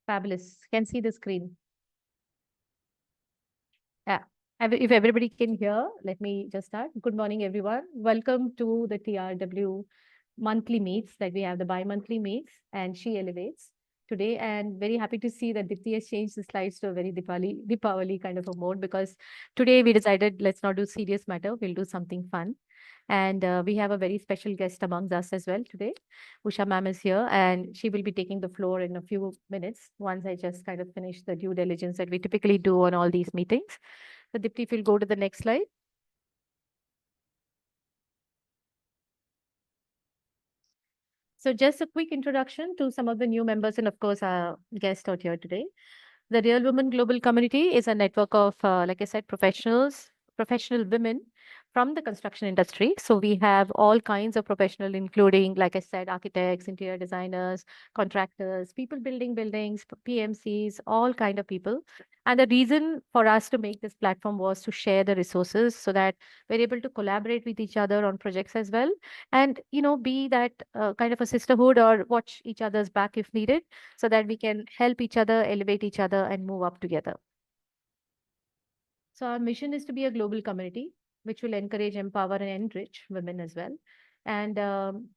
Fabulous. Can see the screen. Yeah. If everybody can hear, let me just start. Good morning, everyone. Welcome to the TRW monthly meets that we have, the bi-monthly meets, and She Elevates today. And very happy to see that Dipti has changed the slides to a very Deepavali kind of a mode, because today we decided let's not do serious matter. We'll do something fun. And we have a very special guest amongst us as well today. Usha ma'am is here, and she will be taking the floor in a few minutes once I just kind of finish the due diligence that we typically do on all these meetings. So Dipti, if you'll go to the next slide. So just a quick introduction to some of the new members and of course our guest out here today. The Real Women Global Community is a network of, like I said, professional women from the construction industry. So we have all kinds of professional, including, like I said, architects, interior designers, contractors, people building buildings, PMCs, all kind of people. And the reason for us to make this platform was to share the resources so that we're able to collaborate with each other on projects as well, and be that kind of a sisterhood or watch each other's back if needed, so that we can help each other, elevate each other, and move up together. So our mission is to be a global community which will encourage, empower, and enrich women as well. And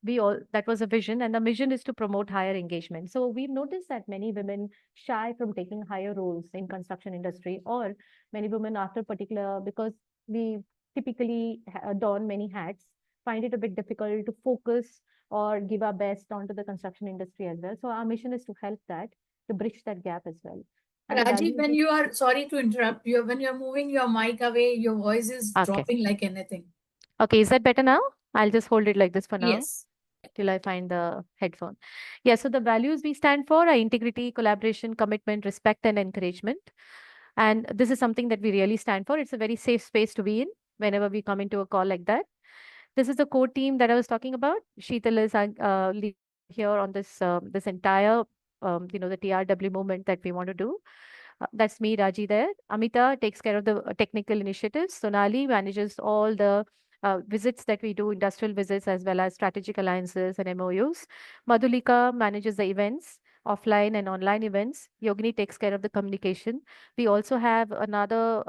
we all that was a vision, and the mission is to promote higher engagement. So we've noticed that many women shy from taking higher roles in construction industry, or many women after particular, because we typically don many hats, find it a bit difficult to focus or give our best onto the construction industry as well. So our mission is to help that, to bridge that gap as well. And the Rajiv, value when you are, sorry to interrupt you, when you're moving your mic away, your voice is Okay. dropping like anything. Okay, is that better now? I'll just hold it like this for now Yes. till I find the headphone. Yeah, so the values we stand for are integrity, collaboration, commitment, respect, and encouragement. And this is something that we really stand for. It's a very safe space to be in whenever we come into a call like that. This is the core team that I was talking about. Sheetal is lead here on this entire the TRW movement that we want to do. That's me, Raji there. Amita takes care of the technical initiatives. Sonali manages all the visits that we do, industrial visits, as well as strategic alliances and MOUs. Madhulika manages the events, offline and online events. Yogini takes care of the communication. We also have another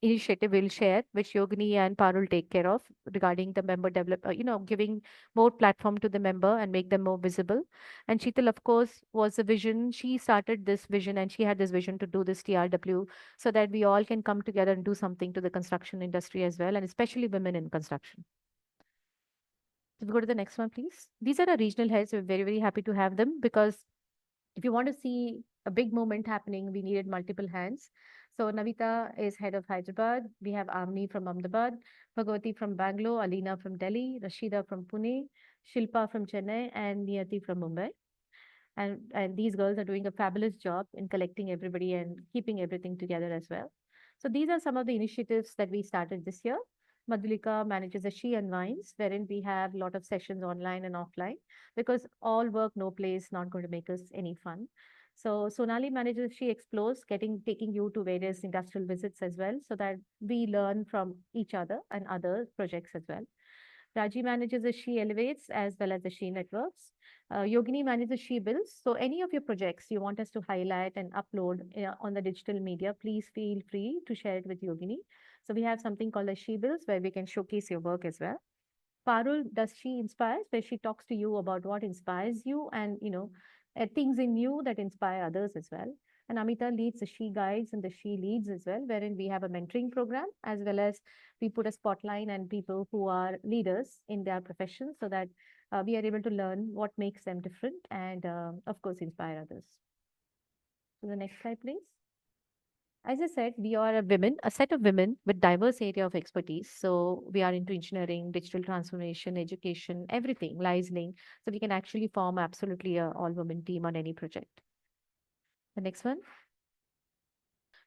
initiative we'll share, which Yogini and Parul take care of regarding the member giving more platform to the member and make them more visible. And Sheetal, of course, was the vision. She started this vision and she had this vision to do this TRW so that we all can come together and do something to the construction industry as well, and especially women in construction. If we go to the next one, please. These are our regional heads. We're very, very happy to have them, because if you want to see a big moment happening, we needed multiple hands. So Navita is head of Hyderabad. We have Amni from Ahmedabad, Bhagwati from Bangalore, Alina from Delhi, Rashida from Pune, Shilpa from Chennai, and Niyati from Mumbai. And these girls are doing a fabulous job in collecting everybody and keeping everything together as well. So these are some of the initiatives that we started this year. Madhulika manages a She Unwinds, wherein we have a lot of sessions online and offline, because all work, no play is not going to make us any fun. So Sonali manages She Explores, taking you to various industrial visits as well, so that we learn from each other and other projects as well. Raji manages the She Elevates as well as the She Networks. Yogini manages She Builds. So any of your projects you want us to highlight and upload on the digital media, please feel free to share it with Yogini. So we have something called the She Builds, where we can showcase your work as well. Parul does She Inspires, where she talks to you about what inspires you, and things in you that inspire others as well. And Amita leads the She Guides and the She Leads as well, wherein we have a mentoring program, as well as we put a spotlight and people who are leaders in their profession, so that we are able to learn what makes them different and, of course, inspire others. So the next slide, please. As I said, we are a set of women with diverse area of expertise. So we are into engineering, digital transformation, education, everything, licensing. So we can actually form absolutely a all-women team on any project. The next one.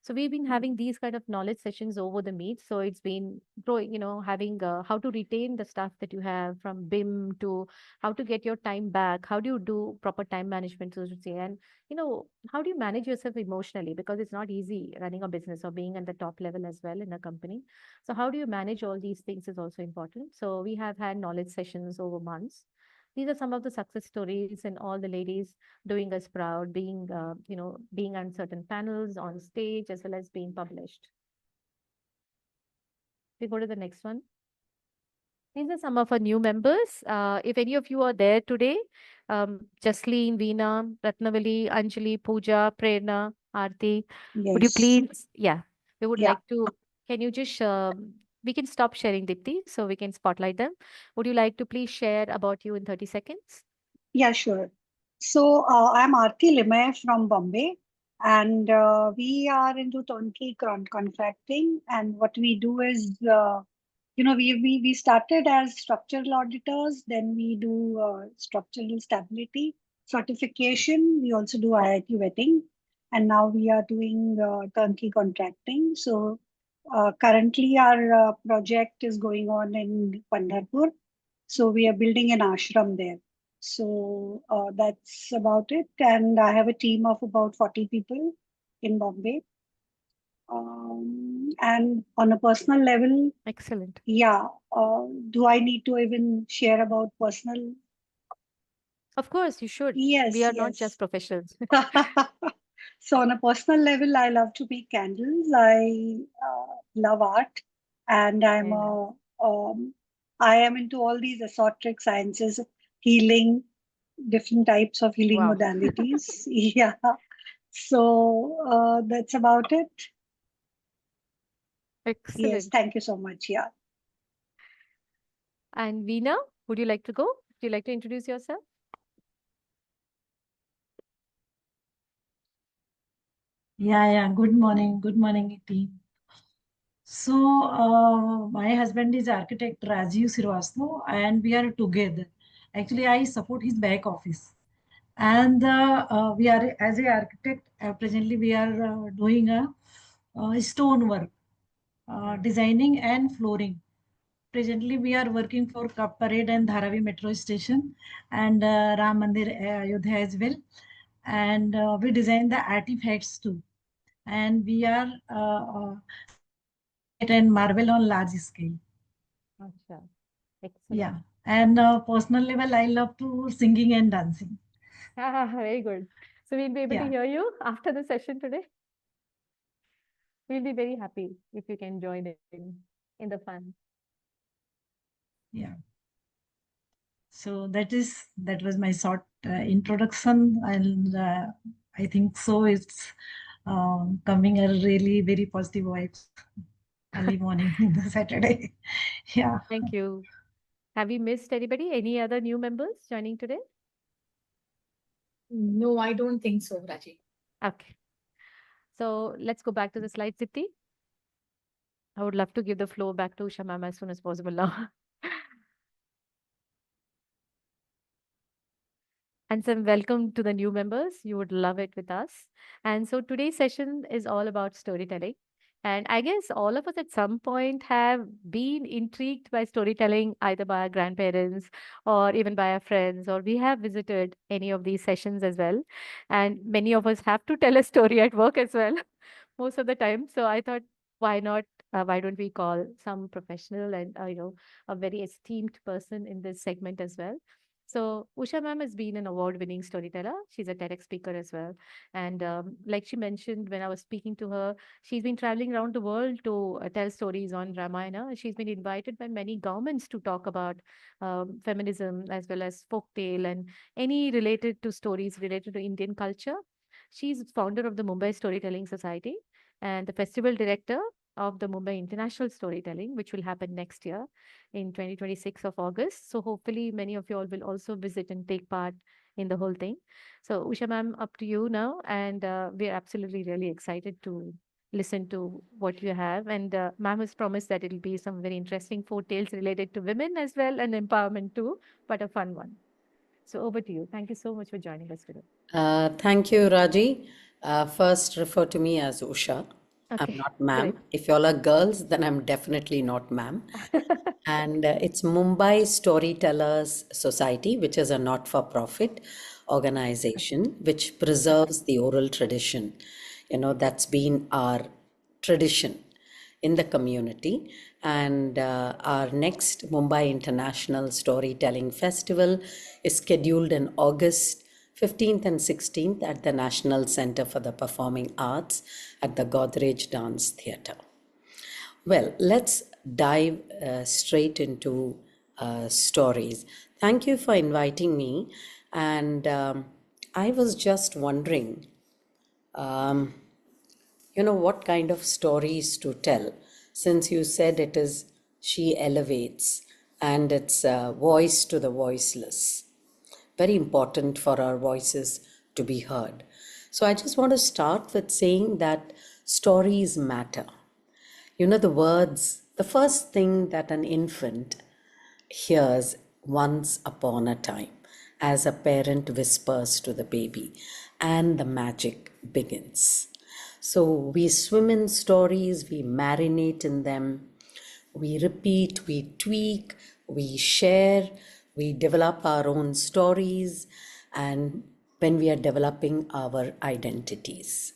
So we've been having these kind of knowledge sessions over the meet. So it's been growing, having how to retain the stuff that you have from BIM to how to get your time back. How do you do proper time management, so to say? And, how do you manage yourself emotionally? Because it's not easy running a business or being at the top level as well in a company. So how do you manage all these things is also important. So we have had knowledge sessions over months. These are some of the success stories and all the ladies doing us proud, being on certain panels, on stage, as well as being published. We go to the next one. These are some of our new members. If any of you are there today, Jasleen, Veena, Ratnavali, Anjali, Pooja, Prerna, Aarti, would you Yes. please? Yeah, we would Yeah. like to. Can you just, we can stop sharing, Dipti, so we can spotlight them. Would you like to please share about you in 30 seconds? Yeah, sure. So I'm Aarti Limay from Bombay, and we are into turnkey contracting. And what we do is, we started as structural auditors, then we do structural stability certification. We also do IIT vetting, and now we are doing turnkey contracting. So currently, our project is going on in Pandharpur. So we are building an ashram there. So that's about it. And I have a team of about 40 people in Bombay. And on a personal level, Excellent. yeah, do I need to even share about personal? Of course, you should. We Yes, are not yes. just professionals. So on a personal level, I love to make candles. I love art, and Very nice. I am into all these esoteric sciences, healing, different types of healing Wow. modalities. Yeah. So that's about it. Yes. Excellent. Thank you so much. Yeah. And Veena, would you like to go? Would you like to introduce yourself? Yeah. Good morning, team. So, my husband is architect Rajiv Srivastava, and we are together. Actually, I support his back office, and we are as a architect. Presently, we are doing a stone work, designing and flooring. Presently, we are working for Kap Parade and Dharavi Metro Station and Ram Mandir Ayodhya as well. And we design the artifacts too. And we are doing granite and marble on large scale. Acha. Yeah. Excellent. And personal level, I love to singing and dancing. Very good. So we'll be able to Yeah. hear you after the session today. We'll be very happy if you can join in the fun. Yeah. So that was my short introduction, and I think so. It's coming a really very positive vibes early morning in the Saturday. Yeah. Thank you. Have we missed anybody? Any other new members joining today? No, I don't think so, Raji. Okay. So let's go back to the slides, Dipti. I would love to give the floor back to Usha ma'am as soon as possible now. And some welcome to the new members. You would love it with us. And so today's session is all about storytelling. And I guess all of us at some point have been intrigued by storytelling, either by our grandparents or even by our friends, or we have visited any of these sessions as well. And many of us have to tell a story at work as well, most of the time. So I thought, why not? Why don't we call some professional and a very esteemed person in this segment as well? So Usha ma'am has been an award-winning storyteller. She's a TEDx speaker as well. And like she mentioned when I was speaking to her, she's been traveling around the world to tell stories on Ramayana. She's been invited by many governments to talk about feminism as well as folktale and any related to stories related to Indian culture. She's founder of the Mumbai Storytelling Society and the festival director of the Mumbai International Storytelling, which will happen next year in 2026 of August. So hopefully many of you all will also visit and take part in the whole thing. So Usha ma'am, up to you now. And we're absolutely really excited to listen to what you have. And ma'am has promised that it'll be some very interesting folk tales related to women as well and empowerment too, but a fun one. So over to you. Thank you so much for joining us today. Thank you, Raji. First, refer to me as Usha. I'm Okay, not ma'am. great. If y'all are girls, then I'm definitely not ma'am. And it's Mumbai Storytellers Society, which is a not-for-profit organization which Okay. preserves the oral tradition. That's been our tradition in the community. And our next Mumbai International Storytelling Festival is scheduled in August 15th and 16th at the National Center for the Performing Arts at the Godrej Dance Theatre. Well, let's dive straight into stories. Thank you for inviting me. And I was just wondering, what kind of stories to tell, since you said it is She Elevates and it's voice to the voiceless. Very important for our voices to be heard. So I just want to start with saying that stories matter. The words, the first thing that an infant hears once upon a time as a parent whispers to the baby, and the magic begins. So we swim in stories, we marinate in them, we repeat, we tweak, we share, we develop our own stories, and when we are developing our identities,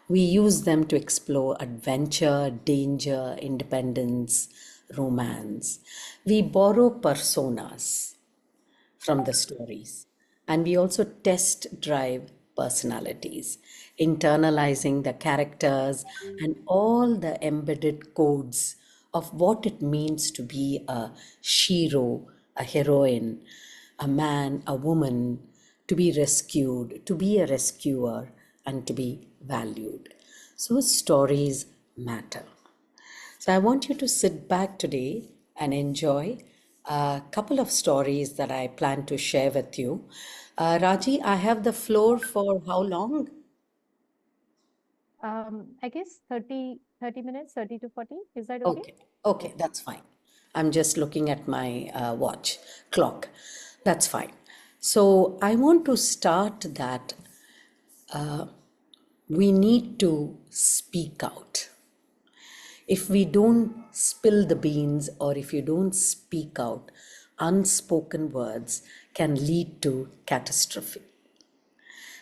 we use them to explore adventure, danger, independence, romance. We borrow personas from the stories, and we also test drive personalities, internalizing the characters and all the embedded codes of what it means to be a shiro, a heroine, a man, a woman, to be rescued, to be a rescuer, and to be valued. So stories matter. So I want you to sit back today and enjoy a couple of stories that I plan to share with you. Raji, I have the floor for how long? I guess 30 minutes, 30 to 40. Is that okay? Okay, that's fine. I'm just looking at my watch clock. That's fine. So I want to start that we need to speak out. If we don't spill the beans, or if you don't speak out, unspoken words can lead to catastrophe.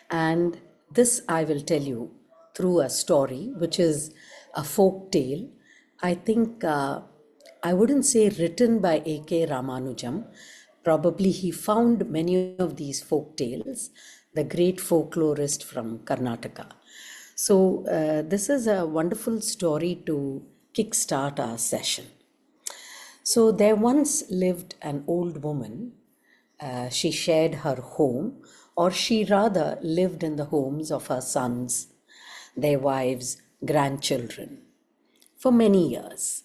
And this I will tell you through a story, which is a folk tale. I think I wouldn't say written by A.K. Ramanujam. Probably he found many of these folk tales, the great folklorist from Karnataka. So this is a wonderful story to kickstart our session. So there once lived an old woman. She shared her home, or she rather lived in the homes of her sons, their wives, grandchildren, for many years.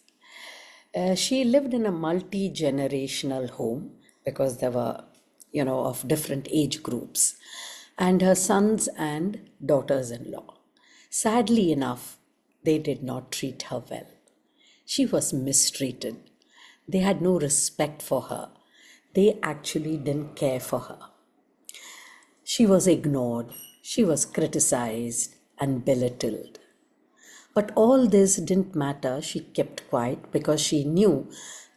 She lived in a multi-generational home because there were, of different age groups, and her sons and daughters-in-law. Sadly enough, they did not treat her well. She was mistreated. They had no respect for her. They actually didn't care for her. She was ignored. She was criticized and belittled. But all this didn't matter. She kept quiet because she knew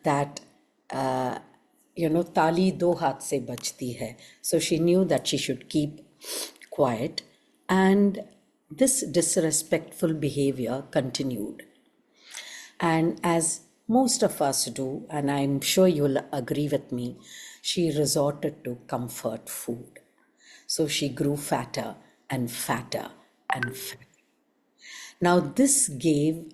that, tali do haath se bachti hai. So she knew that she should keep quiet. And this disrespectful behavior continued. And as most of us do, and I'm sure you'll agree with me, she resorted to comfort food. So she grew fatter and fatter and fatter. Now, this gave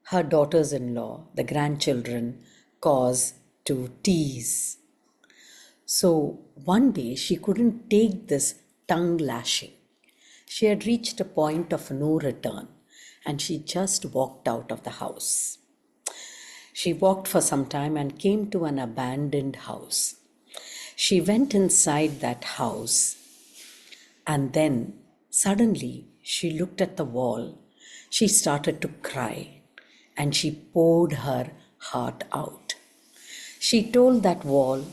her daughters-in-law, the grandchildren, cause to tease. So one day she couldn't take this tongue lashing. She had reached a point of no return, and she just walked out of the house. She walked for some time and came to an abandoned house. She went inside that house, and then suddenly she looked at the wall. She started to cry, and she poured her heart out. She told that wall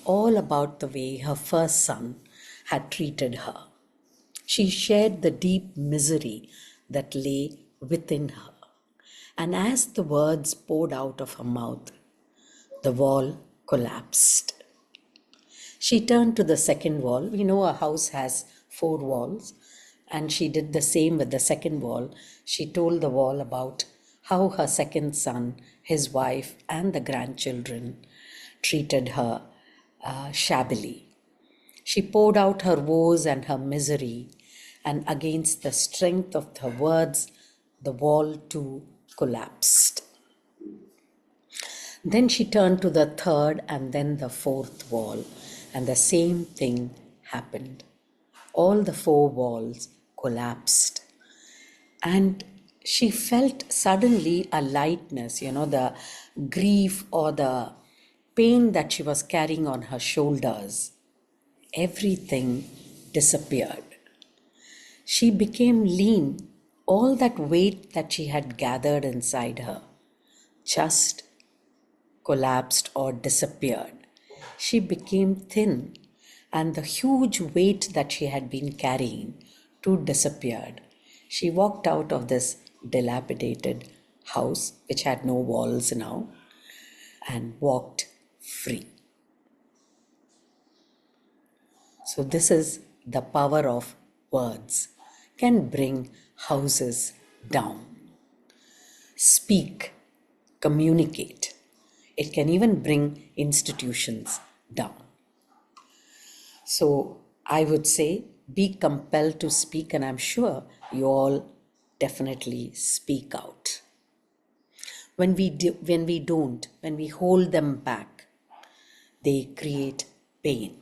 all about the way her first son had treated her. She shared the deep misery that lay within her. And as the words poured out of her mouth, the wall collapsed. She turned to the second wall. We know a house has 4 walls, and she did the same with the second wall. She told the wall about how her second son, his wife, and the grandchildren treated her shabbily. She poured out her woes and her misery, and against the strength of her words, the wall too collapsed. Then she turned to the third and then the fourth wall, and the same thing happened. All the four walls collapsed. And she felt suddenly a lightness, the grief or the pain that she was carrying on her shoulders. Everything disappeared. She became lean. All that weight that she had gathered inside her just collapsed or disappeared. She became thin, and the huge weight that she had been carrying too disappeared. She walked out of this dilapidated house, which had no walls now, and walked free. So this is the power of words, can bring houses down. Speak, communicate. It can even bring institutions down. So I would say be compelled to speak, and I'm sure you all definitely speak out. When we don't, when we hold them back, they create pain.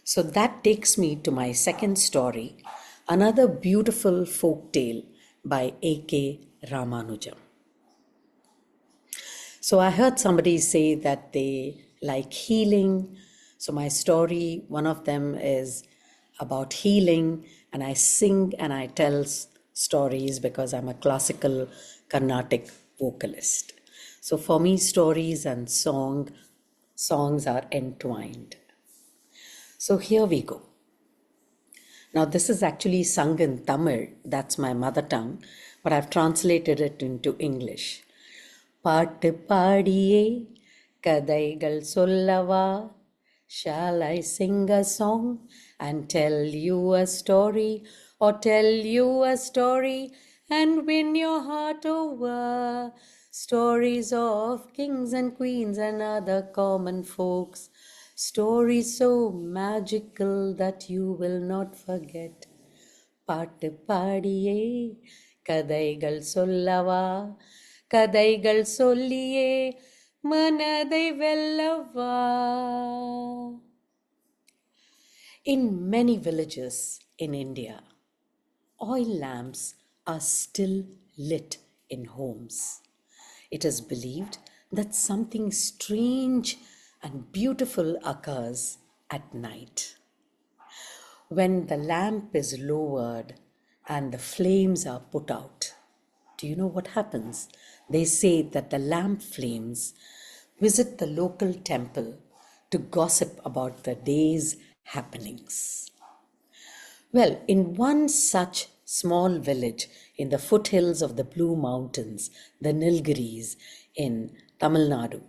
So that takes me to my second story, another beautiful folk tale by A.K. Ramanujam. So I heard somebody say that they like healing. So my story, one of them is about healing, and I sing and I tell stories because I'm a classical Carnatic vocalist. So for me, stories and songs are entwined. So here we go. Now this is actually sung in Tamil, that's my mother tongue, but I've translated it into English. பாட்டு பாடியே கதைகள் சொல்லவா? Shall I sing a song and tell you a story, or tell you a story and win your heart over? Stories of kings and queens and other common folks, stories so magical that you will not forget. பாட்டு பாடியே கதைகள் சொல்லவா? கதைகள் சொல்லியே மனதை வெல்லவா? In many villages in India, oil lamps are still lit in homes. It is believed that something strange and beautiful occurs at night. When the lamp is lowered and the flames are put out, do you know what happens? They say that the lamp flames visit the local temple to gossip about the day's happenings. Well, in one such small village in the foothills of the Blue Mountains, the Nilgiris in Tamil Nadu,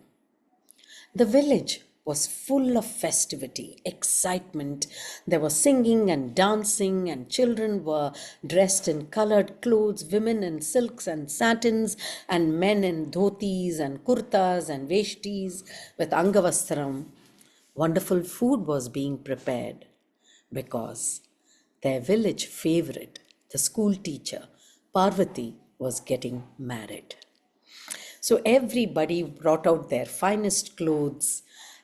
the village was full of festivity, excitement. There was singing and dancing, and children were dressed in colored clothes, women in silks and satins, and men in dhotis and kurtas and veshtis with angavastram. Wonderful food was being prepared because their village favorite, the school teacher, Parvati, was getting married. So everybody brought out their finest clothes,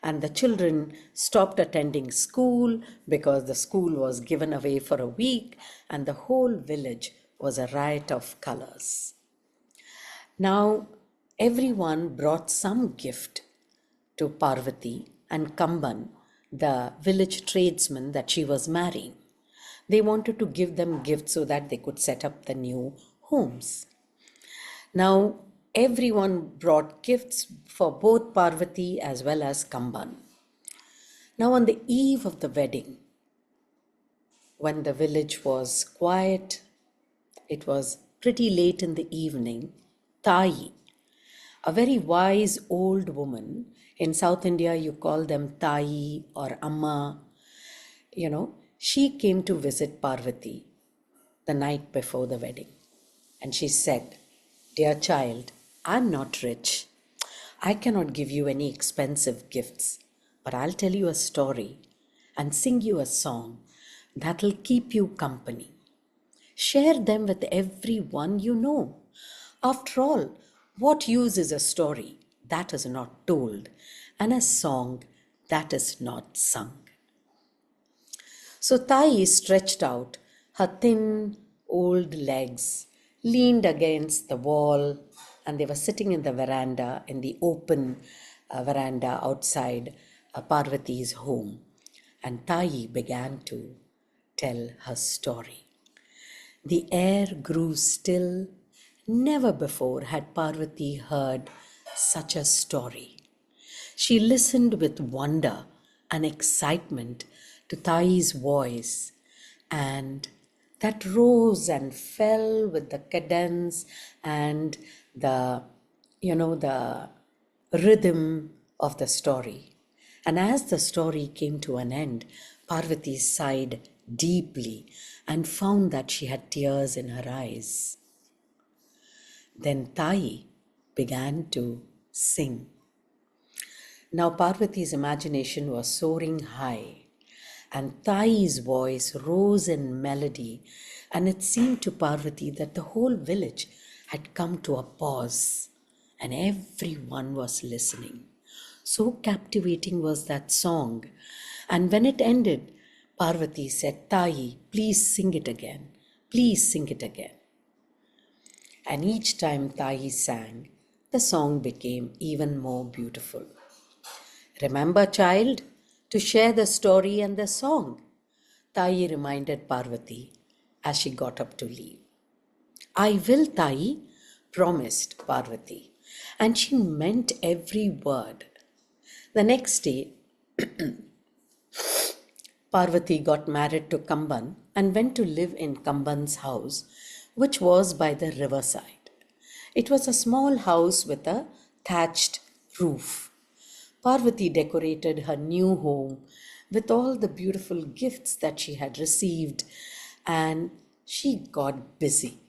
and the children stopped attending school because the school was given away for a week, and the whole village was a riot of colors. Now, everyone brought some gift to Parvati and Kamban, the village tradesman that she was marrying. They wanted to give them gifts so that they could set up the new homes. Now, everyone brought gifts for both Parvati as well as Kamban. Now, on the eve of the wedding, when the village was quiet, it was pretty late in the evening, Tai, a very wise old woman, in South India you call them Tai or Amma, she came to visit Parvati the night before the wedding. And she said, Dear child, I'm not rich. I cannot give you any expensive gifts, but I'll tell you a story and sing you a song that'll keep you company. Share them with everyone you know. After all, what use is a story that is not told and a song that is not sung? So Tai stretched out her thin old legs, leaned against the wall, and they were sitting in the veranda, in the open veranda outside Parvati's home. And Tai began to tell her story. The air grew still. Never before had Parvati heard such a story. She listened with wonder and excitement to Tai's voice, and that rose and fell with the cadence and the rhythm of the story. And as the story came to an end, Parvati sighed deeply and found that she had tears in her eyes. Then Tai began to sing. Now Parvati's imagination was soaring high, and Tai's voice rose in melody, and it seemed to Parvati that the whole village had come to a pause, and everyone was listening. So captivating was that song. And when it ended, Parvati said, Tai, please sing it again. Please sing it again. And each time Tai sang, the song became even more beautiful. Remember, child, to share the story and the song, Tai reminded Parvati as she got up to leave. I will, Tai, promised Parvati, and she meant every word. The next day, Parvati got married to Kamban and went to live in Kamban's house, which was by the riverside. It was a small house with a thatched roof. Parvati decorated her new home with all the beautiful gifts that she had received, and she got busy.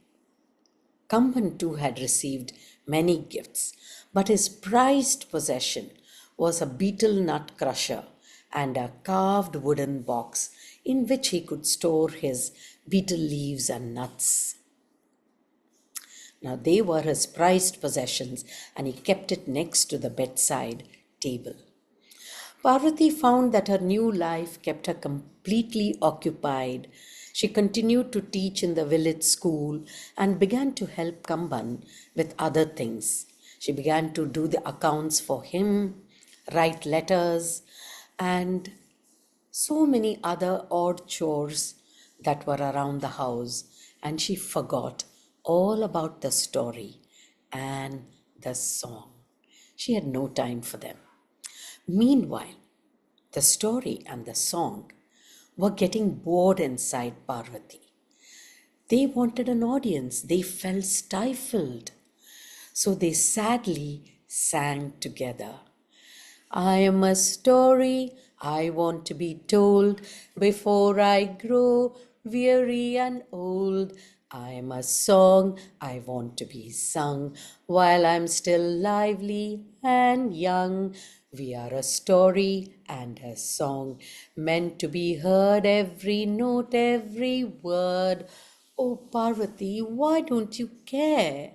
Kamban too had received many gifts, but his prized possession was a beetle nut crusher and a carved wooden box in which he could store his beetle leaves and nuts. Now they were his prized possessions, and he kept it next to the bedside table. Parvati found that her new life kept her completely occupied. She continued to teach in the village school and began to help Kamban with other things. She began to do the accounts for him, write letters, and so many other odd chores that were around the house, and she forgot all about the story and the song. She had no time for them. Meanwhile, the story and the song were getting bored inside Parvati. They wanted an audience. They felt stifled. So they sadly sang together. I am a story I want to be told before I grow weary and old. I am a song I want to be sung while I'm still lively and young. We are a story and a song meant to be heard, every note, every word. Oh, Parvati, why don't you care?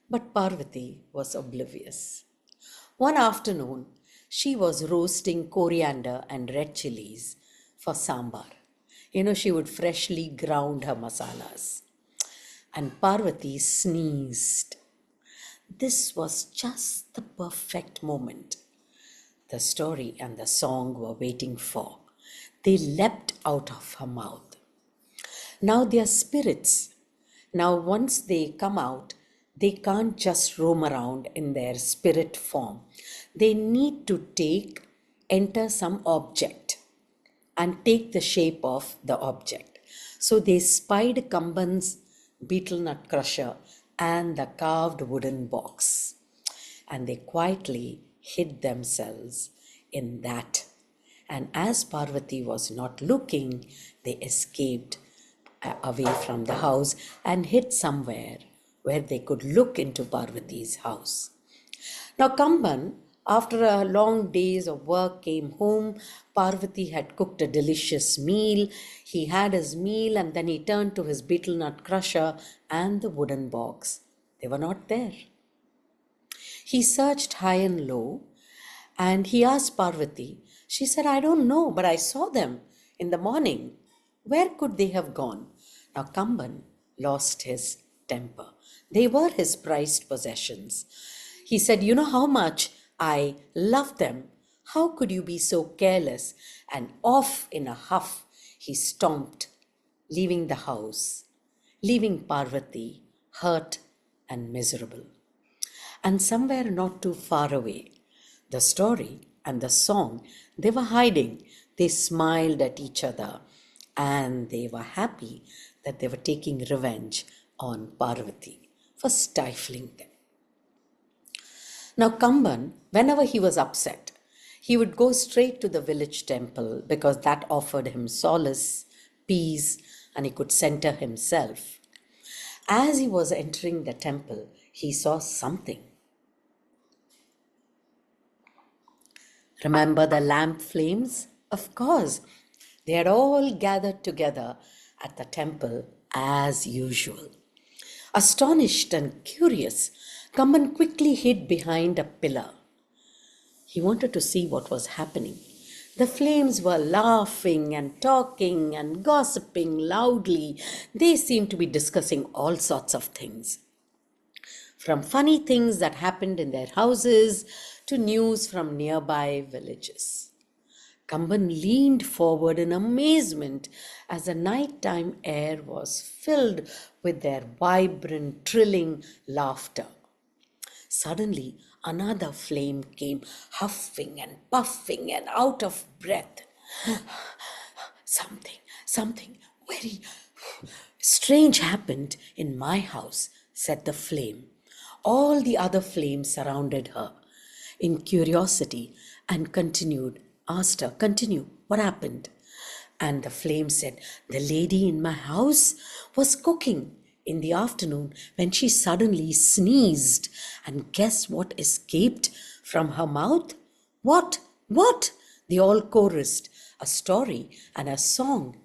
But Parvati was oblivious. One afternoon, she was roasting coriander and red chilies for sambar. She would freshly ground her masalas. And Parvati sneezed. This was just the perfect moment the story and the song were waiting for. They leapt out of her mouth. Now they are spirits. Now once they come out, they can't just roam around in their spirit form. They need to enter some object and take the shape of the object. So they spied Kamban's beetle nut crusher and the carved wooden box, and they quietly hid themselves in that. And as Parvati was not looking, they escaped away from the house and hid somewhere where they could look into Parvati's house. Now Kamban, after a long days of work, came home. Parvati had cooked a delicious meal. He had his meal and then he turned to his betel nut crusher and the wooden box. They were not there. He searched high and low and he asked Parvati. She said, I don't know, but I saw them in the morning. Where could they have gone? Now Kamban lost his temper. They were his prized possessions. He said, you know how much I love them. How could you be so careless? And off in a huff, he stomped, leaving the house, leaving Parvati hurt and miserable. And somewhere not too far away, the story and the song, they were hiding. They smiled at each other and they were happy that they were taking revenge on Parvati for stifling them. Now Kamban, whenever he was upset, he would go straight to the village temple because that offered him solace, peace, and he could center himself. As he was entering the temple, he saw something. Remember the lamp flames? Of course, they had all gathered together at the temple as usual. Astonished and curious, Kamban quickly hid behind a pillar. He wanted to see what was happening. The flames were laughing and talking and gossiping loudly. They seemed to be discussing all sorts of things. From funny things that happened in their houses to news from nearby villages. Kamban leaned forward in amazement as the nighttime air was filled with their vibrant, trilling laughter. Suddenly, another flame came, huffing and puffing and out of breath. Something very strange happened in my house, said the flame. All the other flames surrounded her in curiosity and asked her, continue, what happened? And the flame said, the lady in my house was cooking in the afternoon when she suddenly sneezed. And guess what escaped from her mouth? What? They all chorused a story and a song.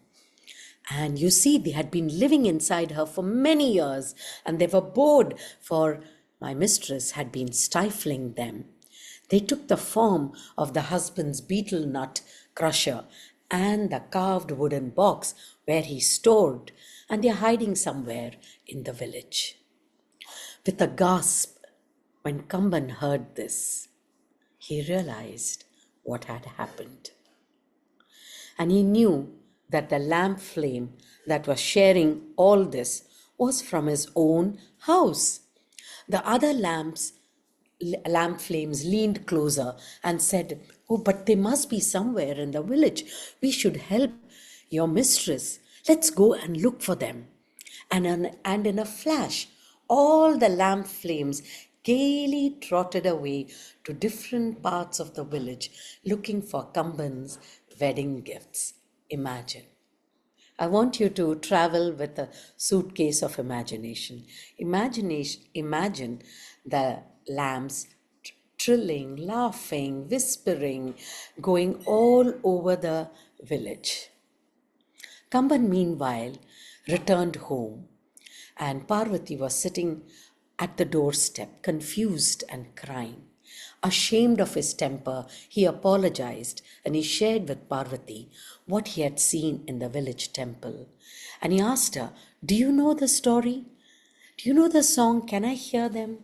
And you see, they had been living inside her for many years and they were bored, for my mistress had been stifling them. They took the form of the husband's betel nut crusher and the carved wooden box where he stored, and they're hiding somewhere in the village. With a gasp, when Kamban heard this, he realized what had happened. And he knew that the lamp flame that was sharing all this was from his own house. The other lamp flames leaned closer and said, oh, but they must be somewhere in the village. We should help your mistress. Let's go and look for them. And in a flash, all the lamp flames gaily trotted away to different parts of the village, looking for Kamban's wedding gifts. Imagine. I want you to travel with a suitcase of imagination. Imagine the lamps trilling, laughing, whispering, going all over the village. Kamban, meanwhile, returned home, and Parvati was sitting at the doorstep, confused and crying. Ashamed of his temper, he apologized and he shared with Parvati what he had seen in the village temple. And he asked her, do you know the story? Do you know the song? Can I hear them?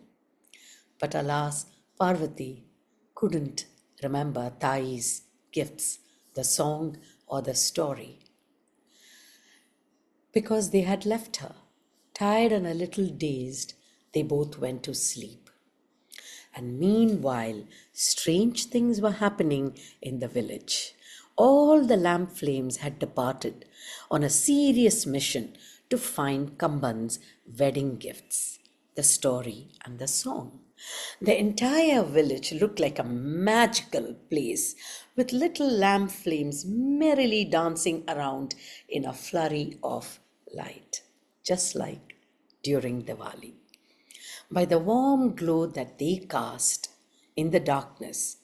But alas, Parvati couldn't remember Tai's gifts, the song or the story, because they had left her. Tired and a little dazed, they both went to sleep. And meanwhile, strange things were happening in the village. All the lamp flames had departed on a serious mission to find Kamban's wedding gifts, the story and the song. The entire village looked like a magical place with little lamp flames merrily dancing around in a flurry of light, just like during Diwali. By the warm glow that they cast in the darkness,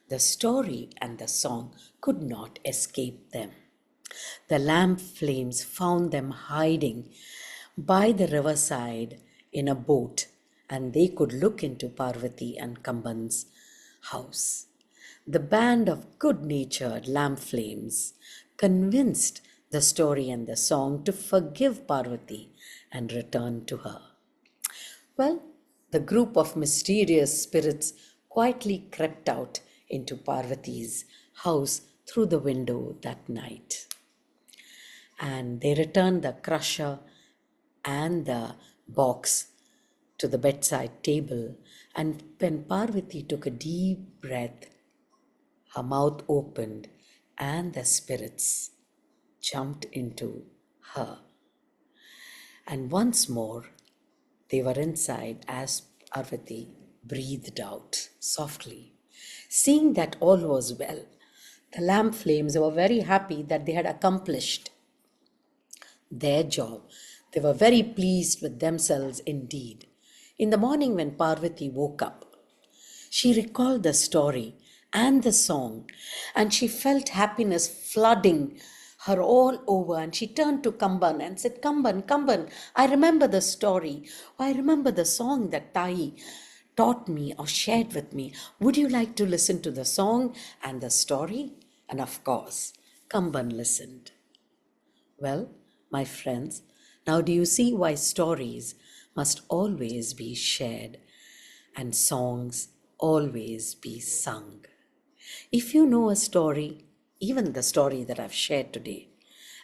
the story and the song could not escape them. The lamp flames found them hiding by the riverside in a boat, and they could look into Parvati and Kamban's house. The band of good-natured lamp flames convinced the story and the song to forgive Parvati and return to her. Well, the group of mysterious spirits quietly crept out into Parvati's house through the window that night. And they returned the crusher and the box to the bedside table. And when Parvati took a deep breath, her mouth opened and the spirits jumped into her. And once more, they were inside as Parvati breathed out softly. Seeing that all was well, the lamp flames were very happy that they had accomplished their job. They were very pleased with themselves indeed. In the morning when Parvati woke up, she recalled the story and the song, and she felt happiness flooding her all over. And she turned to Kamban and said, Kamban, I remember the story. I remember the song that Tai taught me or shared with me. Would you like to listen to the song and the story? And of course, Kamban listened. Well, my friends, now do you see why stories must always be shared and songs always be sung? If you know a story, even the story that I've shared today,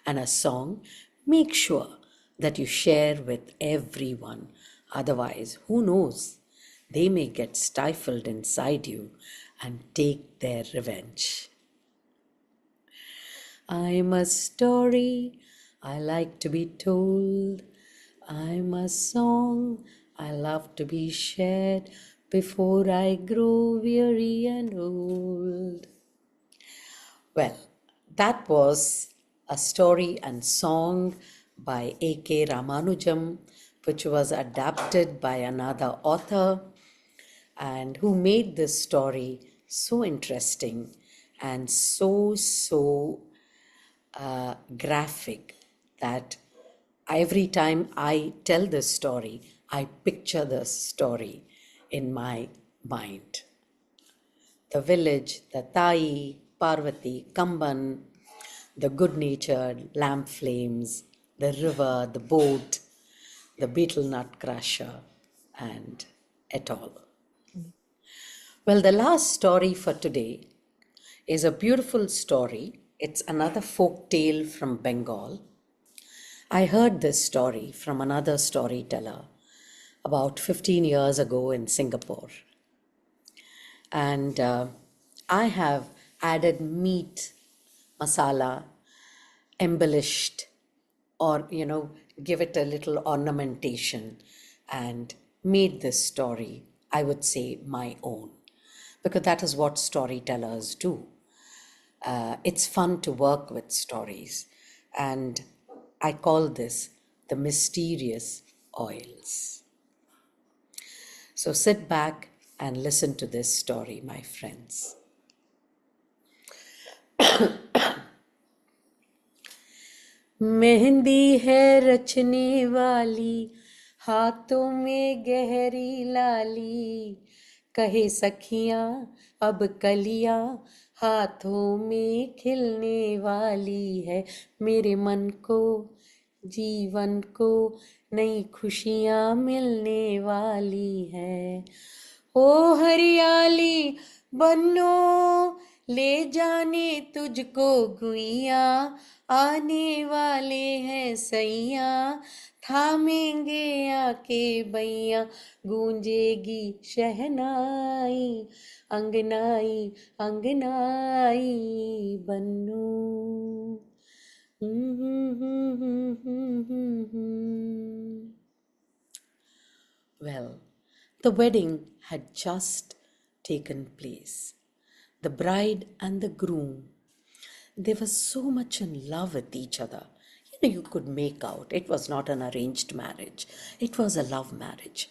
and a song, make sure that you share with everyone. Otherwise, who knows? They may get stifled inside you and take their revenge. I'm a story I like to be told. I'm a song I love to be shared before I grow weary and old. Well, that was a story and song by A.K. Ramanujam, which was adapted by another author, and who made this story so interesting and so graphic that every time I tell this story, I picture the story in my mind. The village, the Tai, Parvati, Kamban, the good-natured lamp flames, the river, the boat, the beetle nut crusher, and et al. Well, the last story for today is a beautiful story. It's another folk tale from Bengal. I heard this story from another storyteller about 15 years ago in Singapore. And I have added meat, masala, embellished, or, give it a little ornamentation and made this story, I would say, my own. Because that is what storytellers do. It's fun to work with stories. And I call this the mysterious oils. So sit back and listen to this story, my friends. Mehndi है रचने वाली, हाथों में गहरी लाली, कहे सखियां अब कलियां हाथों में खिलने वाली है, मेरे मन को जीवन को नई खुशियां मिलने वाली है। ओ हरियाली बनो ले जाने तुझको गुइया, आने वाले हैं सैया, थामेंगे आके बैया, गूंजेगी शहनाई, अंगनाई अंगनाई बन्नू। Well, the wedding had just taken place. The bride and the groom, they were so much in love with each other. You could make out it was not an arranged marriage, it was a love marriage.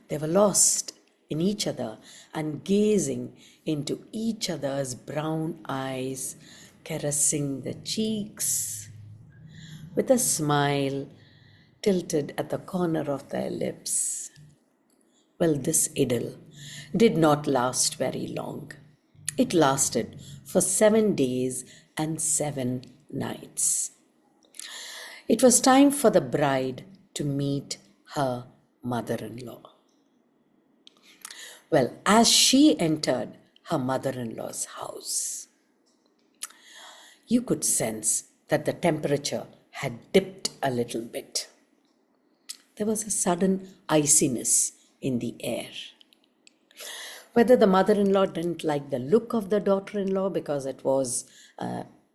They were lost in each other and gazing into each other's brown eyes, caressing the cheeks with a smile tilted at the corner of their lips. Well, this idyll did not last very long. It lasted for 7 days and 7 nights. It was time for the bride to meet her mother-in-law. Well, as she entered her mother-in-law's house, you could sense that the temperature had dipped a little bit. There was a sudden iciness in the air. Whether the mother-in-law didn't like the look of the daughter-in-law because it was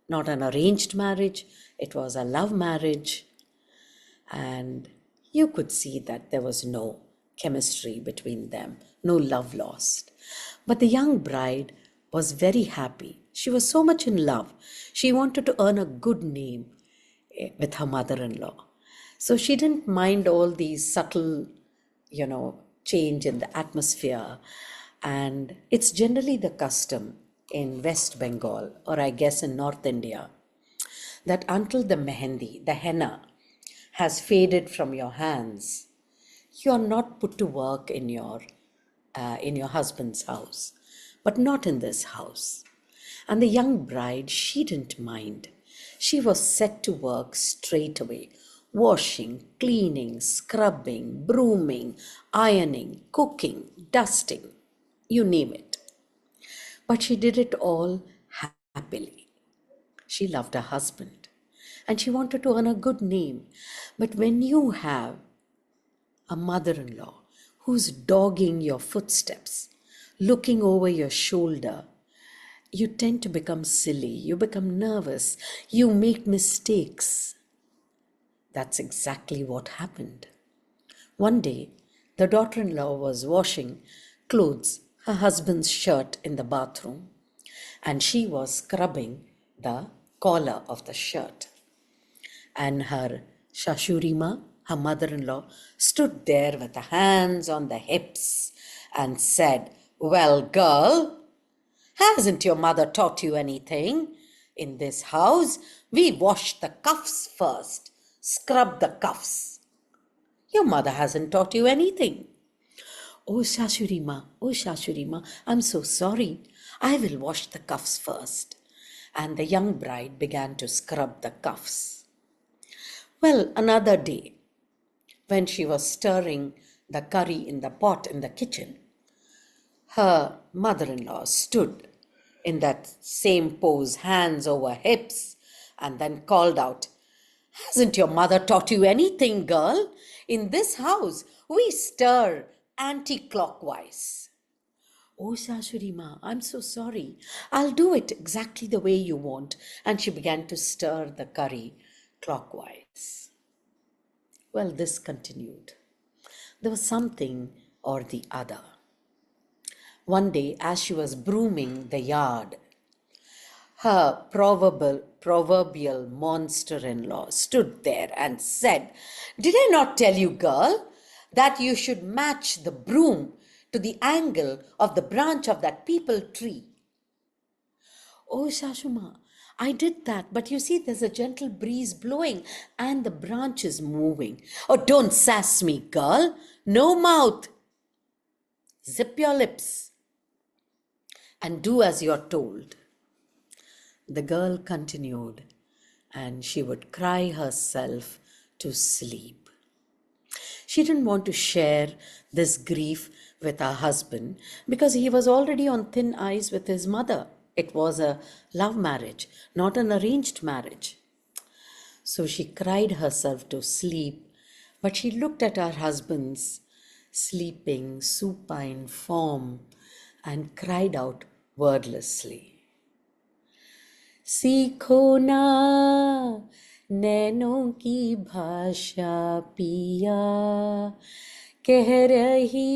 not an arranged marriage, it was a love marriage, and you could see that there was no chemistry between them, no love lost. But the young bride was very happy. She was so much in love. She wanted to earn a good name with her mother-in-law. So she didn't mind all these subtle, change in the atmosphere. And it's generally the custom in West Bengal, or I guess in North India, that until the mehendi, the henna, has faded from your hands, you are not put to work in your husband's house, but not in this house. And the young bride, she didn't mind. She was set to work straight away, washing, cleaning, scrubbing, brooming, ironing, cooking, dusting, you name it. But she did it all happily. She loved her husband and she wanted to earn a good name. But when you have a mother-in-law who's dogging your footsteps, looking over your shoulder, you tend to become silly, you become nervous, you make mistakes. That's exactly what happened. One day, the daughter-in-law was washing clothes, her husband's shirt in the bathroom, and she was scrubbing the collar of the shirt. And her Shashurima, her mother-in-law, stood there with her hands on the hips and said, "Well, girl, hasn't your mother taught you anything? In this house, we wash the cuffs first, scrub the cuffs. Your mother hasn't taught you anything." Oh, Shashurima, I'm so sorry. I will wash the cuffs first." And the young bride began to scrub the cuffs. Well, another day, when she was stirring the curry in the pot in the kitchen, her mother-in-law stood in that same pose, hands over hips, and then called out, "Hasn't your mother taught you anything, girl? In this house, we stir anti-clockwise." "Oh, Shashurima, I'm so sorry. I'll do it exactly the way you want." And she began to stir the curry clockwise. Well, this continued. There was something or the other. One day, as she was brooming the yard, her proverbial monster-in-law stood there and said, "Did I not tell you, girl, that you should match the broom to the angle of the branch of that peepal tree?" "Oh, Shashuma, I did that, but you see there's a gentle breeze blowing and the branch is moving." "Oh, don't sass me, girl. No mouth. Zip your lips and do as you're told." The girl continued, and she would cry herself to sleep. She didn't want to share this grief with her husband because he was already on thin ice with his mother. It was a love marriage, not an arranged marriage. So she cried herself to sleep, but she looked at her husband's sleeping, supine form and cried out wordlessly, "सीखो ना नैनों की भाषा पिया, कह रही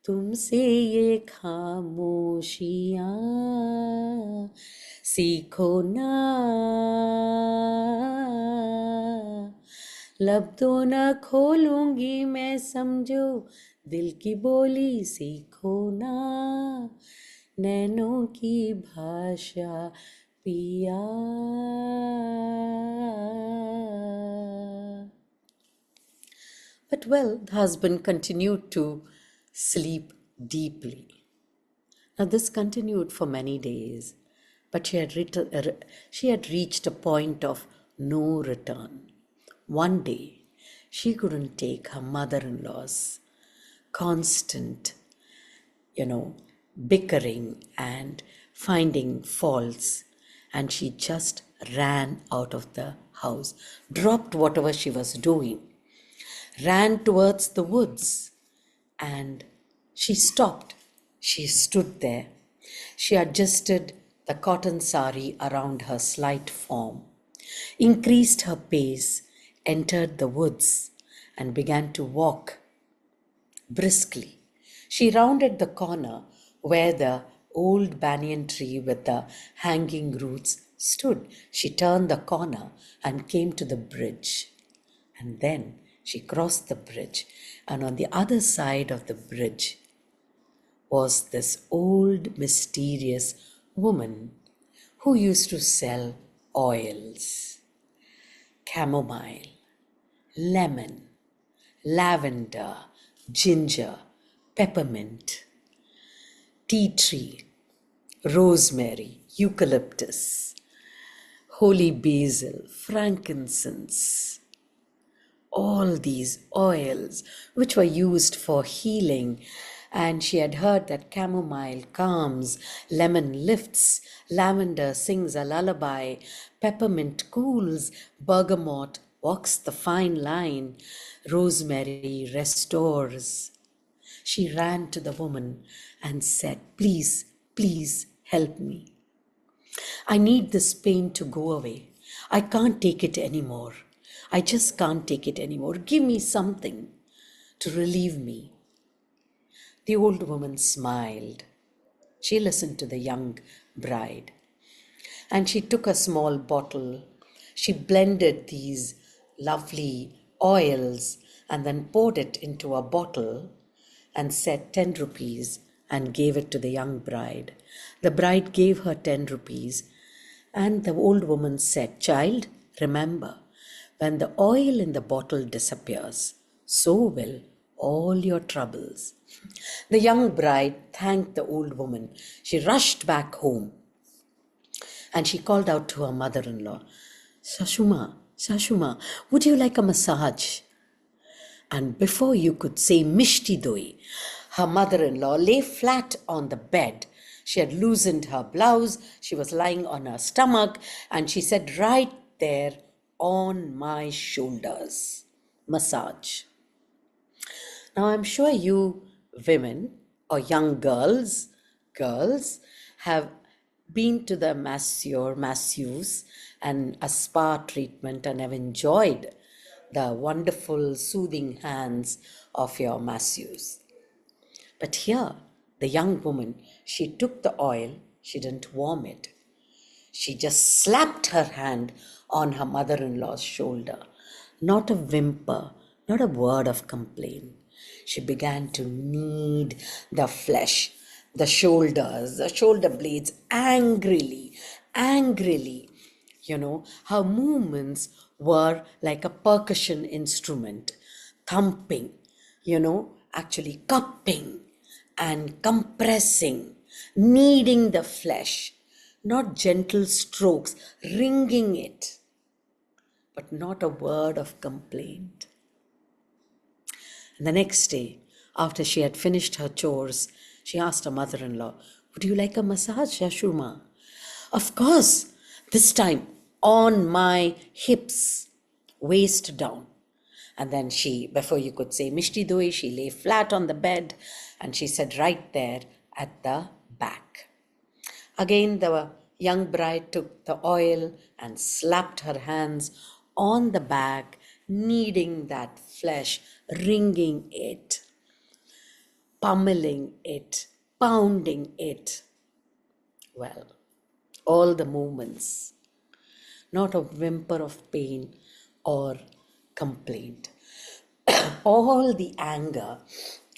तुमसे ये खामोशियाँ, सीखो ना, लब तो न खोलूंगी मैं, समझो दिल की बोली सीखो ना, नैनों की भाषा पिया. But well, the husband continued to sleep deeply. Now, this continued for many days, but she had reached a point of no return. One day, she couldn't take her mother in law's constant, bickering and finding faults, and she just ran out of the house, dropped whatever she was doing, ran towards the woods, and she stopped. She stood there. She adjusted the cotton sari around her slight form, increased her pace, entered the woods, and began to walk briskly. She rounded the corner where the old banyan tree with the hanging roots stood. She turned the corner and came to the bridge. And then she crossed the bridge, and on the other side of the bridge was this old mysterious woman who used to sell oils, chamomile, lemon, lavender, ginger, peppermint, tea tree, rosemary, eucalyptus, holy basil, frankincense, all these oils which were used for healing. And she had heard that chamomile calms, lemon lifts, lavender sings a lullaby, peppermint cools, bergamot walks the fine line, rosemary restores. She ran to the woman and said, "Please, please help me. I need this pain to go away. I can't take it anymore. I just can't take it anymore. Give me something to relieve me." The old woman smiled. She listened to the young bride, and she took a small bottle. She blended these lovely oils and then poured it into a bottle and said 10 rupees and gave it to the young bride. The bride gave her 10 rupees, and the old woman said, "Child, remember, when the oil in the bottle disappears, so will all your troubles." The young bride thanked the old woman. She rushed back home and she called out to her mother-in-law, "Shashuma, Shashuma, would you like a massage?" And before you could say mishti doi, her mother-in-law lay flat on the bed. She had loosened her blouse. She was lying on her stomach, and she said, "Right there on my shoulders, massage." Now, I'm sure you women or young girls have been to the masseuse and a spa treatment and have enjoyed the wonderful soothing hands of your masseuse. But here, the young woman, she took the oil, she didn't warm it. She just slapped her hand on her mother-in-law's shoulder. Not a whimper, not a word of complaint. She began to knead the flesh, the shoulders, the shoulder blades angrily. Her movements were like a percussion instrument, thumping, actually cupping and compressing, kneading the flesh, not gentle strokes, wringing it, but not a word of complaint. And the next day, after she had finished her chores, she asked her mother-in-law, "Would you like a massage, Shashuma?" "Of course, this time on my hips, waist down." And then she, before you could say mishti doi, she lay flat on the bed and she said, "Right there at the back." Again, the young bride took the oil and slapped her hands on the back, kneading that flesh, wringing it, pummeling it, pounding it. Well, all the movements, not a whimper of pain or complaint. All the anger,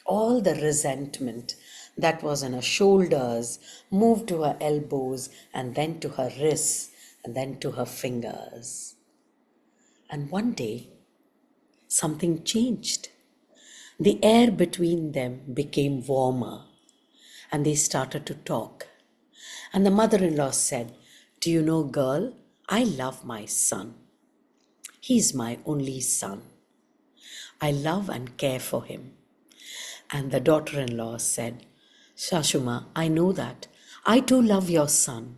all the resentment that was on her shoulders moved to her elbows and then to her wrists and then to her fingers. And one day, something changed. The air between them became warmer and they started to talk. And the mother-in-law said, "Do you know, girl, I love my son. He's my only son. I love and care for him." And the daughter-in-law said, "Shashuma, I know that. I too love your son.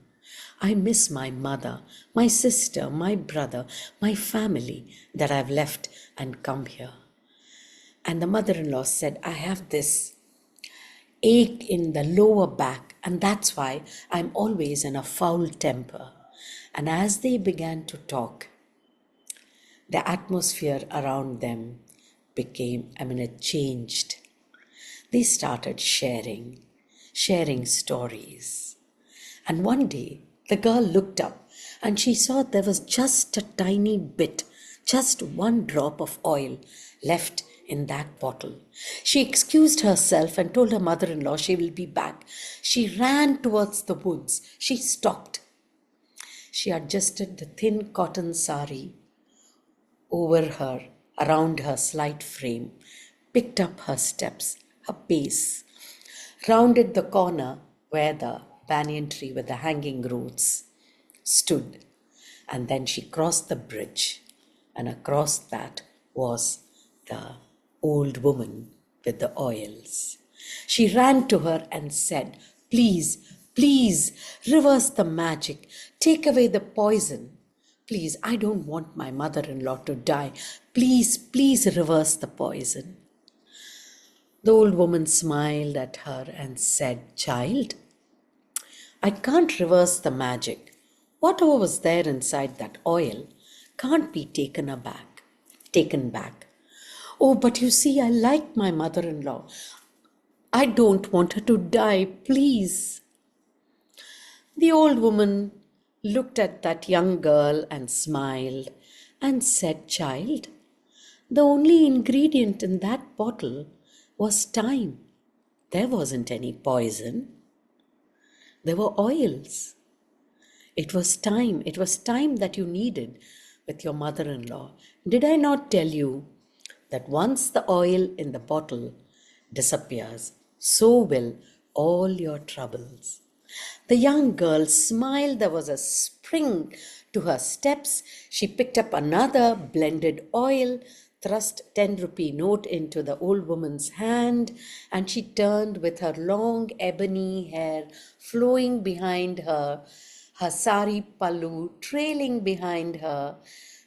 I miss my mother, my sister, my brother, my family that I've left and come here." And the mother-in-law said, "I have this ache in the lower back, and that's why I'm always in a foul temper." And as they began to talk, the atmosphere around them it changed. They started sharing stories. And one day, the girl looked up and she saw there was just a tiny bit, just one drop of oil left in that bottle. She excused herself and told her mother-in-law she will be back. She ran towards the woods. She stopped. She adjusted the thin cotton sari over her, around her slight frame, picked up her steps, her pace, rounded the corner where the banyan tree with the hanging roots stood, and then she crossed the bridge, and across that was the old woman with the oils. She ran to her and said, "Please, please, reverse the magic, take away the poison. Please, I don't want my mother-in-law to die. Please, please reverse the poison." The old woman smiled at her and said, "Child, I can't reverse the magic. Whatever was there inside that oil can't be taken back. Oh, but you see, I like my mother-in-law. I don't want her to die, please." The old woman looked at that young girl and smiled and said, "Child, the only ingredient in that bottle was time. There wasn't any poison. There were oils. It was time. It was time that you needed with your mother-in-law. Did I not tell you that once the oil in the bottle disappears, so will all your troubles?" The young girl smiled. There was a spring to her steps. She picked up another blended oil, thrust 10-rupee note into the old woman's hand, and she turned with her long ebony hair flowing behind her, her sari pallu trailing behind her.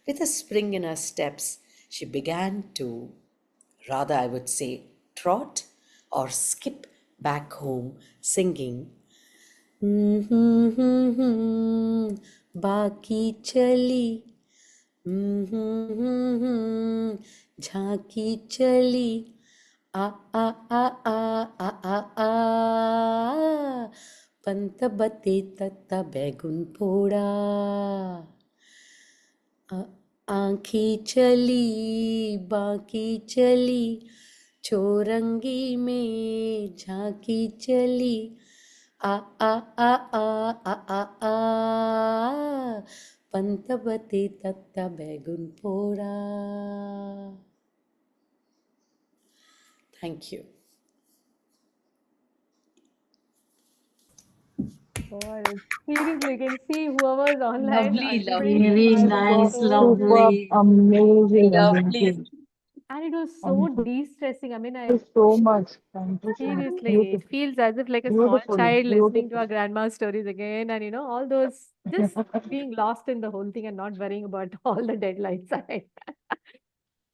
With a spring in her steps, she began to, rather I would say, trot or skip back home, singing, बाकी चली झांकी चली आ आ आ आ आ आ आ पंत बते तत्ता बैगुन पोड़ा आँखी चली बाकी चली चौरंगी में झांकी चली आ आ आ आ आ आ आ पंतबते तत्ता बैगुन पोड़ा. Thank you. God, seriously, you can see whoever's online. Lovely, Ashwin, very I was nice, so- lovely. Amazing, Lovely. amazing. And it was so de-stressing. I mean, Thank you so much. Thank you so much. seriously, it Beautiful, feels as if like a small beautiful, child listening to our beautiful. grandma's stories again, and all those just being lost in the whole thing and not worrying about all the deadlines ahead.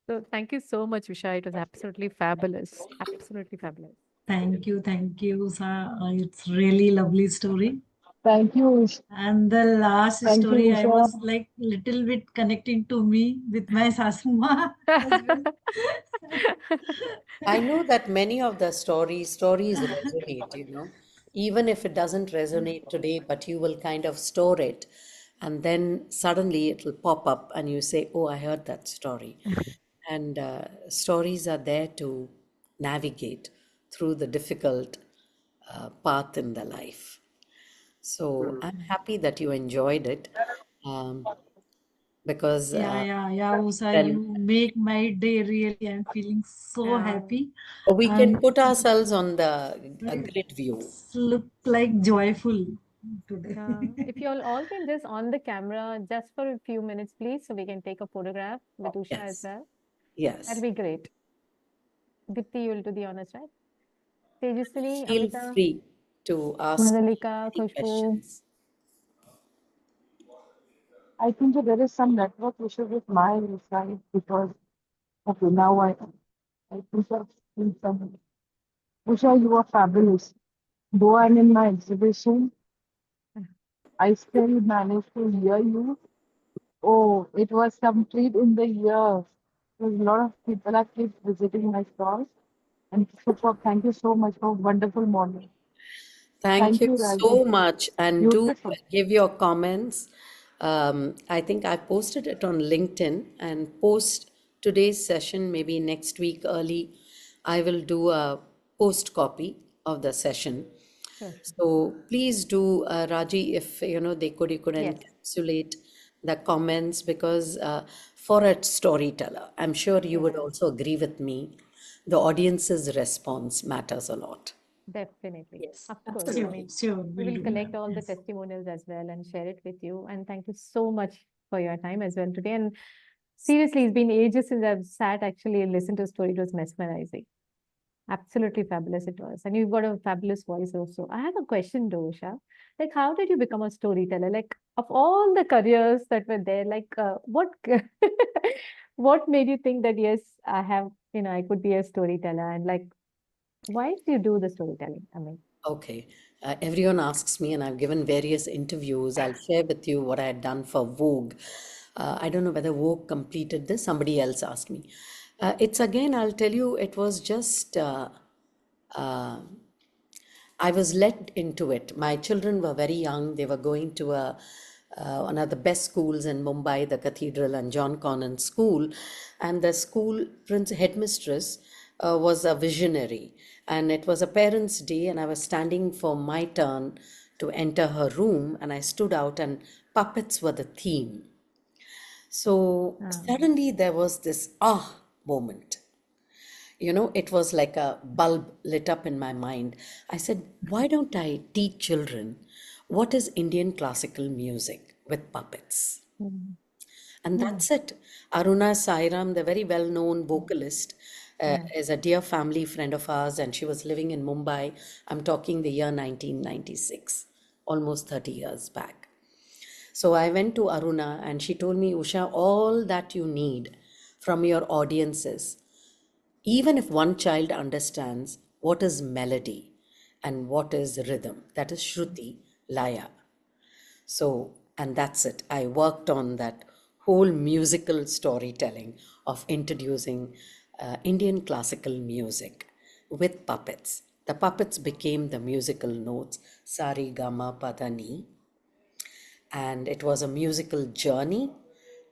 So thank you so much, Usha. It was absolutely fabulous. Absolutely fabulous. Thank you, Usha. It's really lovely story. Thank you, Usha. And the last Thank you, story, I Usha. was like little bit connecting to me with my Sasuma as well. I know that many of the stories resonate, even if it doesn't resonate today, but you will kind of store it. And then suddenly it will pop up and you say, oh, I heard that story. And stories are there to navigate through the difficult path in the life. So I'm happy that you enjoyed it, um, because Yeah, Usha, then you make my day really. I'm feeling so happy we can and put ourselves on the grid view. look like joyful today. If you all can just on the camera just for a few minutes, please, so we can take a photograph with Usha as Yes, well. That'd yes. be great. Dipti, you will do the honors, right? Tejaswini, Feel Amita, free to ask Madhalika, any Khushbu. questions. I think that there is some network issue with my side because okay, now I think I've seen some. Usha, you are fabulous. Though I'm in my exhibition, I still managed to hear you. Oh, it was complete in the year. There's a lot of people that keep visiting my stores. And super, thank you so much for a wonderful morning. Thank Thank you you, Raji. so much. And do Beautiful. give your comments. I think I posted it on LinkedIn, and post today's session, maybe next week early. I will do a post copy of the session. Sure. So please do, Raji, if you could Yes, encapsulate the comments, because for a storyteller, I'm sure you yes, would also agree with me, the audience's response matters a lot. definitely. Yes. Of course. I Absolutely, mean, sure, we we'll will do collect that. all the Yes. testimonials as well and share it with you. And thank you so much for your time as well today. And seriously, it's been ages since I've sat actually and listened to a story. It was mesmerizing. Absolutely fabulous it was. And you've got a fabulous voice also. I have a question, Dosha. Like, how did you become a storyteller? Like, of all the careers that were there, like, what what made you think that, yes, I have, I could be a storyteller? And like, why did you do the storytelling? I mean, Okay. Everyone asks me, and I've given various interviews. I'll share with you what I had done for Vogue. I don't know whether Vogue completed this. Somebody else asked me. It's again, I'll tell you, it was just, uh, I was led into it. My children were very young. They were going to one of the best schools in Mumbai, the Cathedral and John Connon School. And the school headmistress was a visionary. And it was a parents' day, and I was standing for my turn to enter her room, and I stood out, and puppets were the theme. So suddenly there was this moment. It was like a bulb lit up in my mind. I said, why don't I teach children what is Indian classical music with puppets? mm, And that's it. Aruna Sairam, the very well known vocalist, yeah. is a dear family friend of ours, and she was living in Mumbai. I'm talking the year 1996, almost 30 years back. So I went to Aruna, and she told me, Usha, all that you need from your audiences, even if one child understands what is melody and what is rhythm, that is Shruti, Laya. So, and that's it. I worked on that whole musical storytelling of introducing Indian classical music with puppets. The puppets became the musical notes, sari, gama, padani, and it was a musical journey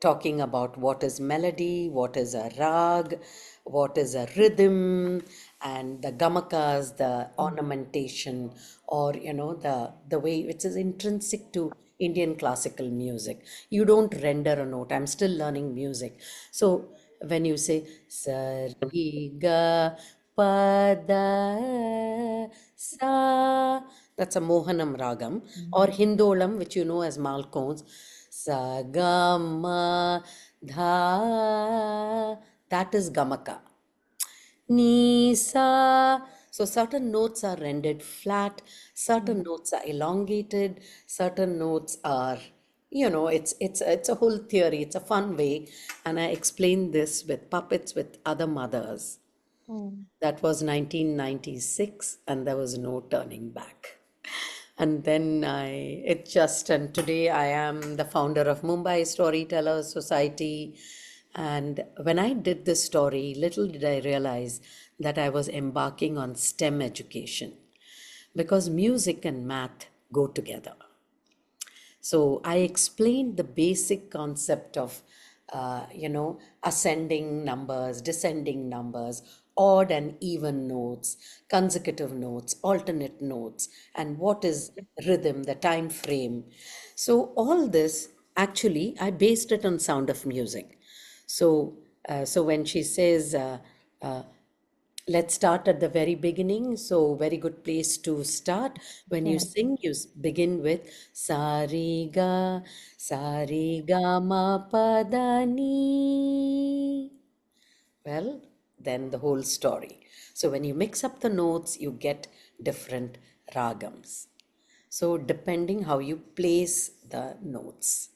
talking about what is melody, what is a rag, what is a rhythm, and the gamakas, the ornamentation, or the way it is intrinsic to Indian classical music. You don't render a note. I'm still learning music. So when you say sa ri ga pa da sa, that's a Mohanam ragam, or Hindolam, which you know as Malkones. Sa ga ma dha, that is Gamaka. Ni sa. So certain notes are rendered flat, certain notes are elongated, certain notes are, it's a whole theory. It's a fun way, and I explained this with puppets with other mothers. Mm. That was 1996, and there was no turning back. And then and today I am the founder of Mumbai Storytellers Society. And when I did this story, little did I realize that I was embarking on STEM education, because music and math go together. So I explained the basic concept of, ascending numbers, descending numbers, odd and even notes, consecutive notes, alternate notes, and what is rhythm, the time frame. So all this, actually, I based it on Sound of Music. So when she says, let's start at the very beginning. So, very good place to start. When you Yes. sing, you begin with sari ga ma pa da ni. Well, then the whole story. So, when you mix up the notes, you get different ragams. So, depending how you place the notes.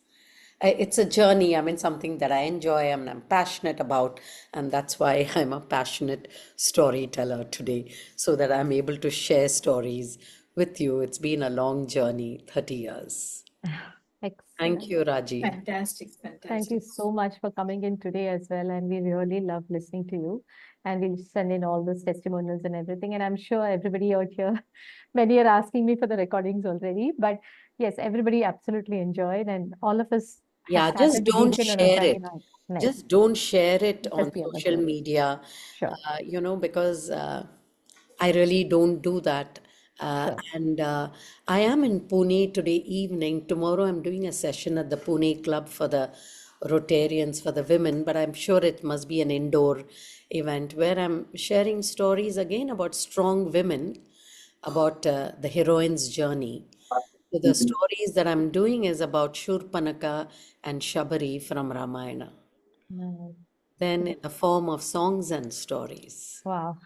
It's a journey. I mean, something that I enjoy and I'm passionate about. And that's why I'm a passionate storyteller today, so that I'm able to share stories with you. It's been a long journey, 30 years. Thank Excellent. you, Raji. Fantastic, Thank you fantastic. so much for coming in today as well. And we really love listening to you. And we'll send in all those testimonials and everything. And I'm sure everybody out here, many are asking me for the recordings already. But yes, everybody absolutely enjoyed. And all of us have Yeah, just started the don't weekend on a share Sunday it. night. Nice. Just don't share it on Just be on the social show. media, Sure. because I really don't do that. Sure. And I am in Pune today evening. Tomorrow I'm doing a session at the Pune Club for the Rotarians, for the women, but I'm sure it must be an indoor event where I'm sharing stories again about strong women, about the heroine's journey. So the stories that I'm doing is about Shurpanaka and Shabari from Ramayana, Nice. then in the form of songs and stories. Wow.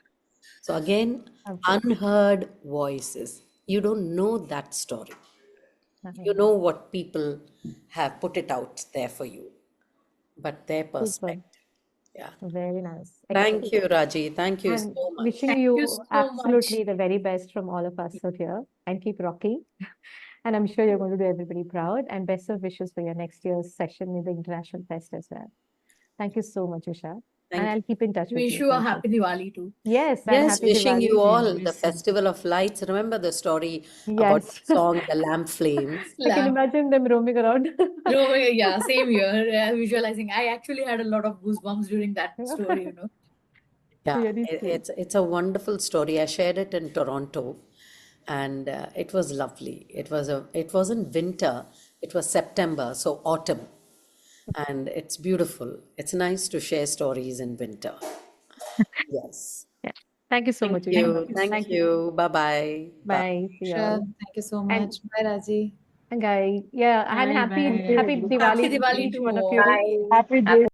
So again, Okay. unheard voices. You don't know that story. You Nice. know what people have put it out there for you, but their Super. perspective. Yeah. Very nice. Thank Excellent. you, Raji. Thank you And so much. wishing Thank you you so absolutely much. the very best from all of us out here, and keep rocking. And I'm sure you're going to do everybody proud, and best of wishes for your next year's session in the International Fest as well. Thank you so much, Usha. And Thank you. I'll keep in touch with Wish you you a for sure. happy Diwali too. Yes, and Yes, happy wishing Diwali you to all you. the Festival of Lights. Remember the story about the Yes. song, The Lamp Flames? I can Lamp. imagine them roaming around. Yeah, same here. Visualizing. I actually had a lot of goosebumps during that story, you know. Yeah, Really sweet. it's a wonderful story. I shared it in Toronto, and it was lovely. It wasn't winter; it was September, so autumn, and it's beautiful. It's nice to share stories in winter. Yes. Yeah. Thank you so Thank much, Usha. you. Thank you so Thank Thank much. you. you. Bye bye. Bye. Bye. See you Sure. all. Thank you so And much. Bye, Raji. guys, yeah, and Bye happy bye. happy Happy Diwali to Diwali each to one of all. you. Happy day.